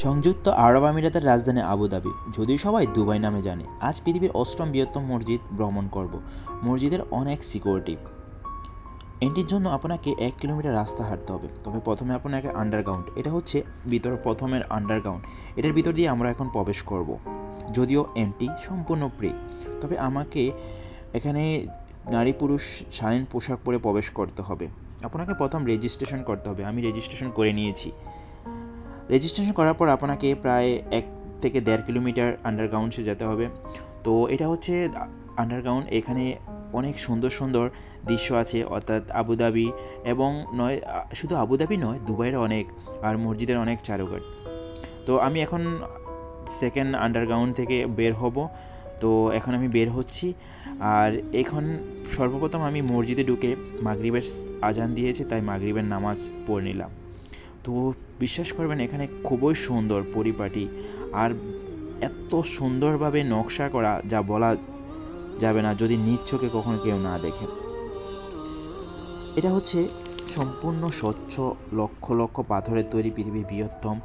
সংযুক্ত আরব আমিরাতের রাজধানী আবুধাবি, যদিও সবাই দুবাই নামে জানে। আজ পৃথিবীর অষ্টম বৃহত্তম মসজিদ ভ্রমণ করব। মসজিদের অনেক সিকিউরিটি। এটির জন্য আপনাকে 1 কিলোমিটার রাস্তা হাঁটতে হবে। তবে প্রথমে আপনাকে আন্ডারগ্রাউন্ড, এটা হচ্ছে প্রথমের আন্ডারগ্রাউন্ড, এটার ভিতর দিয়ে আমরা এখন প্রবেশ করব। যদিও এন্ট্রি সম্পূর্ণ ফ্রি, তবে আমাকে এখানে নারী পুরুষ শালীন পোশাক পরে প্রবেশ করতে হবে। আপনাকে প্রথম রেজিস্ট্রেশন করতে হবে। আমি রেজিস্ট্রেশন করে নিয়েছি। রেজিস্ট্রেশন করার পর আপনাকে প্রায় 1 থেকে 1.5 কিলোমিটার আন্ডারগ্রাউন্ডে যেতে হবে। তো এটা হচ্ছে আন্ডারগ্রাউন্ড। এখানে অনেক সুন্দর সুন্দর দৃশ্য আছে, অর্থাৎ আবুধাবি এবং শুধু আবুধাবি নয়, দুবাইয়ের অনেক আর মসজিদের অনেক চারুকাঠ। তো আমি এখন সেকেন্ড আন্ডারগ্রাউন্ড থেকে বের হব। তো এখন আমি বের হচ্ছি। আর এখন সর্বপ্রথম আমি মসজিদে ঢুকে মাগরিবের আজান দিয়েছে, তাই মাগরিবের নামাজ পড়ে নিলাম। তো বিশ্বাস করবেন, এখানে খুবই সুন্দর পরিপাটি আর এত সুন্দরভাবে নকশা করা যা বলা যাবে না যদি নিজ চোখে কখনো কেউ না দেখে। এটা হচ্ছে সম্পূর্ণ স্বচ্ছ লক্ষ লক্ষ পাথরের তৈরি পৃথিবীর বৃহত্তম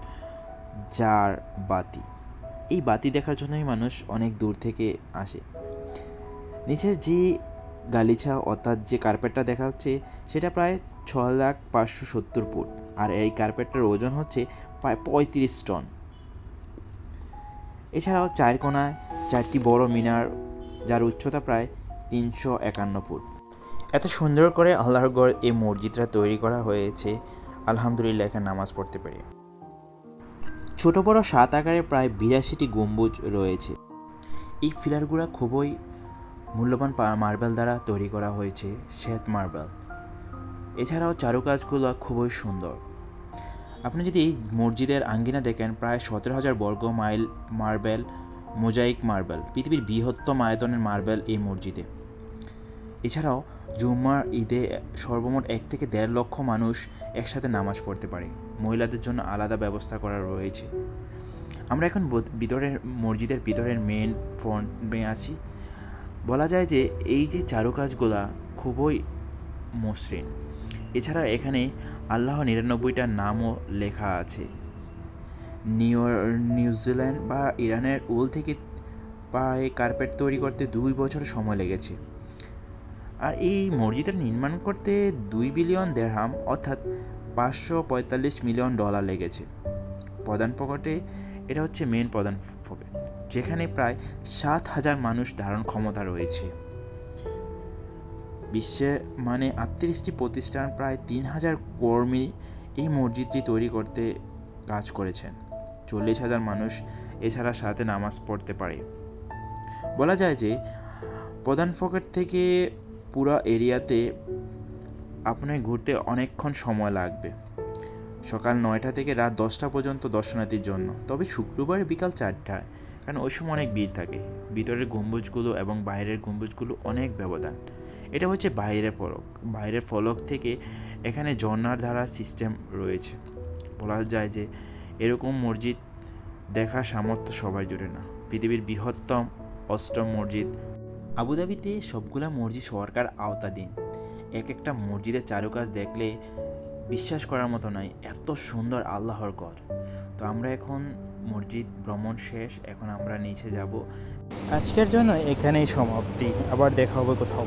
জার বাতি। এই বাতি দেখার জন্যই মানুষ অনেক দূর থেকে আসে। নিচের যে গালিচা অর্থাৎ যে কার্পেটটা দেখা হচ্ছে সেটা প্রায় 6,570 ফুট, আর এই কার্পেটটার ওজন হচ্ছে প্রায় 35 টন। এছাড়াও 4 কোণায় 4টি বড় মিনার, যার উচ্চতা প্রায় 351 ফুট। এত সুন্দর করে আল্লাহর ঘর এই মসজিদটা তৈরি করা হয়েছে। আলহামদুলিল্লাহ, এখানে নামাজ পড়তে পারি। ছোট বড় 7 আকারে প্রায় 82টি গম্বুজ রয়েছে। এই পিলারগুলো খুবই মূল্যবান মার্বেল দ্বারা তৈরি করা হয়েছে, শ্বেত মার্বেল। এছাড়াও চারুকাজগুলো খুবই সুন্দর। আপনি যদি এই মসজিদের আঙ্গিনা দেখেন, প্রায় 17,000 বর্গ মাইল মার্বেল, মোজাইক মার্বেল, পৃথিবীর বৃহত্তম আয়তনের মার্বেল এই মসজিদে। এছাড়াও জুম্মার ঈদে সর্বমোট 1 থেকে 1.5 লক্ষ মানুষ একসাথে নামাজ পড়তে পারে। মহিলাদের জন্য আলাদা ব্যবস্থা করা রয়েছে। আমরা এখন মসজিদের ভিতরের মেন ফ্রন্টে আছি। বলা যায় যে এই যে চারুকাজগুলা খুবই মসৃণ। এছাড়া এখানে আল্লাহ 99টা নামও লেখা আছে। নিউজিল্যান্ড বা ইরানের উল থেকে প্রায় কার্পেট তৈরি করতে 2 বছর সময় লেগেছে। আর এই মসজিদটা নির্মাণ করতে 2 বিলিয়ন দিরহাম অর্থাৎ $545 মিলিয়ন লেগেছে। প্রধান ফটকে, এটা হচ্ছে মেন প্রধান ফটক, যেখানে প্রায় 7,000 মানুষ ধারণ ক্ষমতা রয়েছে। বিশ্বে 38টি প্রতিষ্ঠান, প্রায় 3,000 কর্মী এই মসজিদটি তৈরি করতে কাজ করেছেন। 40,000 মানুষ এছাড়া সাথে নামাজ পড়তে পারে। বলা যায় যে প্রধান ফটক থেকে পুরো এরিয়াতে আপনার ঘুরতে অনেকক্ষণ সময় লাগবে। সকাল 9টা থেকে রাত 10টা পর্যন্ত দর্শনার্থীর জন্য, তবে শুক্রবার বিকাল 4টায়, কারণ ওই সময় অনেক ভিড় থাকে। ভিতরের গম্বুজগুলো এবং বাইরের গম্বুজগুলো অনেক ব্যবধান। এটা হচ্ছে বাইরের ফলক থেকে এখানে ঝর্ণার ধারা সিস্টেম রয়েছে। বলা যায় যে এরকম মসজিদ দেখার সামর্থ্য সবাই জুড়ে না। পৃথিবীর বৃহত্তম অষ্টম মসজিদ আবুধাবিতে সবগুলা মসজিদ সরকার আওতাধীন। এক একটা মসজিদের চারুকাজ দেখলে বিশ্বাস করার মতো নয়, এত সুন্দর আল্লাহর ঘর। তো আমরা এখন মসজিদ ভ্রমণ শেষ, এখন আমরা নিচে যাব। আজকের জন্য এখানেই সমাপ্তি, আবার দেখা হবে কোথাও।